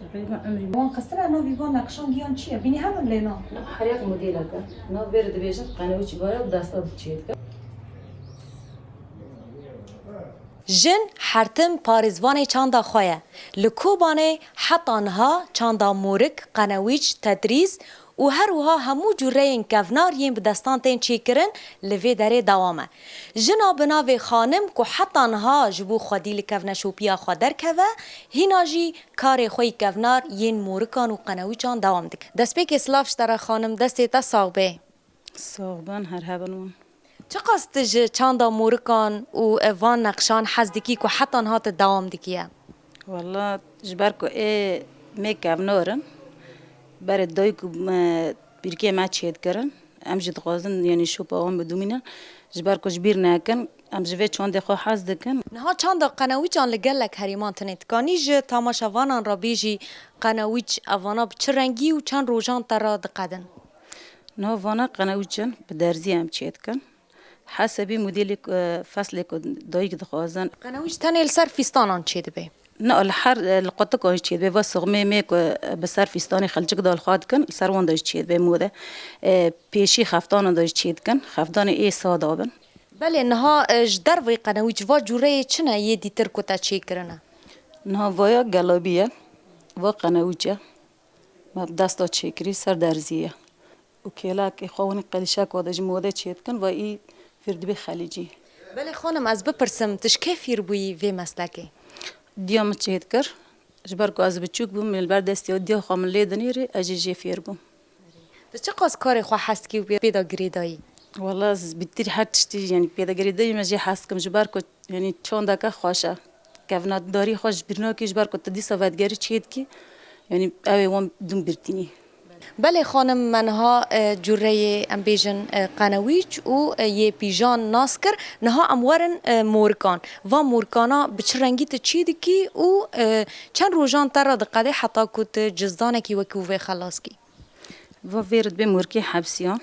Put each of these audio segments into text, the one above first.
تقريبا عمري وان قصنا نو بيبان نقشان جيان چیه بینی همون لینا حريق مديلك نو بيرد بيجت قنوش بايا وداستا بتشيت جن حرتم پارزوان چاندا خواه لکوبانه حتی آنها چاندا مورک قنویج تدریس و هر وها همو جوره این کفنار ین بدستان تین چی کرن لوی داره دوامه جنا بناوی خانم که حتی آنها جبو خودی لکفنه شوپیا خود در که هینا جی کار خوی کفنار ین مورکان و قنویجان دوام دک دست بیک اسلاف شتره خانم دستی تا ساغبه صاغبان هر هبنون چه قصد چاندا مورکان و وان نقشان حزدکی که حتی آنها دوام دکیه والله جبركو ايه ميك نورن برد دايكو بيركي ما تشيد كرن امجد غازن يعني شو باوم بدومينا جبركو جبير ناكن ام جوي چون دخو حز دكن نها چاندا قنویجان لگلک هریمان تنید کانیج تماشاوانان را بیجی قنویج اوانا بچه رنگی و چند روزان ترا دقدن نو وانا قنوجن بدرزي ام تشيد كن حسبي موديل فصلك دايك دخوازن قنویج تنه لسر فیستانان چید به نه الحر القطة كويس تشيد بي وصغمي ميك بسر فيستاني خلجك دال خاد كن سر وان داش تشيد بي موده بيشي خفتان داش تشيد كن خفتان ايه صادابن بله نها جدر وی قنویج و جوره چنه یه دیتر کتا چی کرنه نه ويا قلبية وقنوجة ما بدستا تشيكري سر درزية وكيلاك خواني قليشاك وداج موده تشيد كن وإي فرد بي خليجي بله خانم از بپرسم تش کفیر بوی وی مسلکه ديوم تشيد كر جبركو از بتشوك بوم من البردست يوديو خامل ليدنيري اجي جي فير بوم تو چه قاس کار خو هست کی و پیدا گریدایی والله بتري حد تشتي يعني بيدا قريدي ما جي حاسكم جبركو يعني چون داكا خوشا كفنات داري خوش برناكي جبركو تدي سواد گري تشيد كي يعني اوي وان دون برتيني بله خانم منها جوره ام بیجن قنویج و یه پیجان ناسکر نها امورن مورکان و مورکانا بچه رنگی تچید کی و چند روزان تر دقیقه حتی کت جزدانه کی وکوه خلاص کی و ويرد بموركي حبسيان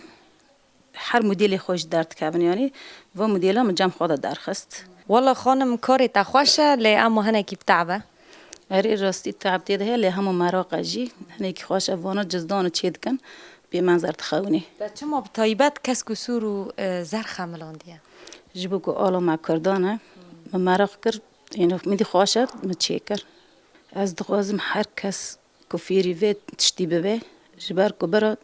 هر مديل خوش درد كابن يعني و مديلا من جام خود درخست والله خانم کاری تخوشه لی اما هنه کی بتعبه اري راستي تعبتي ده اللي هم مراقه جي هنيك خوش افوانا جزدان تشيد كن بمنظر تخوني در چما بطایبت کس کسور و زرخ ملاندیه جبوكو آلا ما كردانه ما مراق كر يعني مدي خوشت متشكر از دخوازم هر کس كفيري فيت تشتي ببه جباركو برا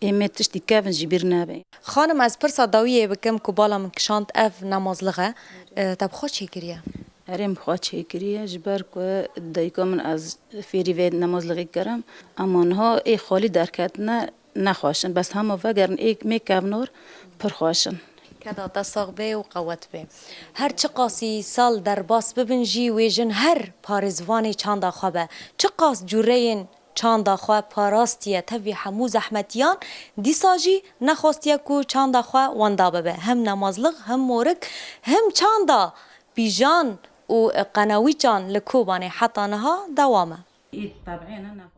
ایمت تشتی کافن جبیر نبی. خانم از پرسا داویه بکم که بالا من کشاند اف نمازلغه تب خود چی کریه؟ اریم خواهد چه کریه جبر که دایکا من از فیری وید نمازلغی کرم اما انها ای خالی درکت نخواشن بس همه وگرن ای میکونور پرخواشن. کدا دستاغ به و قوت به هر چه قاسی سال در باس ببنجی ویژن هر پارزوانی چاندا خوابه چه قاس جورین چاندا خواه پاراستیه تاوی همو زحمتیان دیساجی نخواستیه که چاندا خواه واندا ببه هم نمازلغ هم مورک هم چاندا بیجان و قناوی چان لکوبانه حتی نها دوامه ای طبعا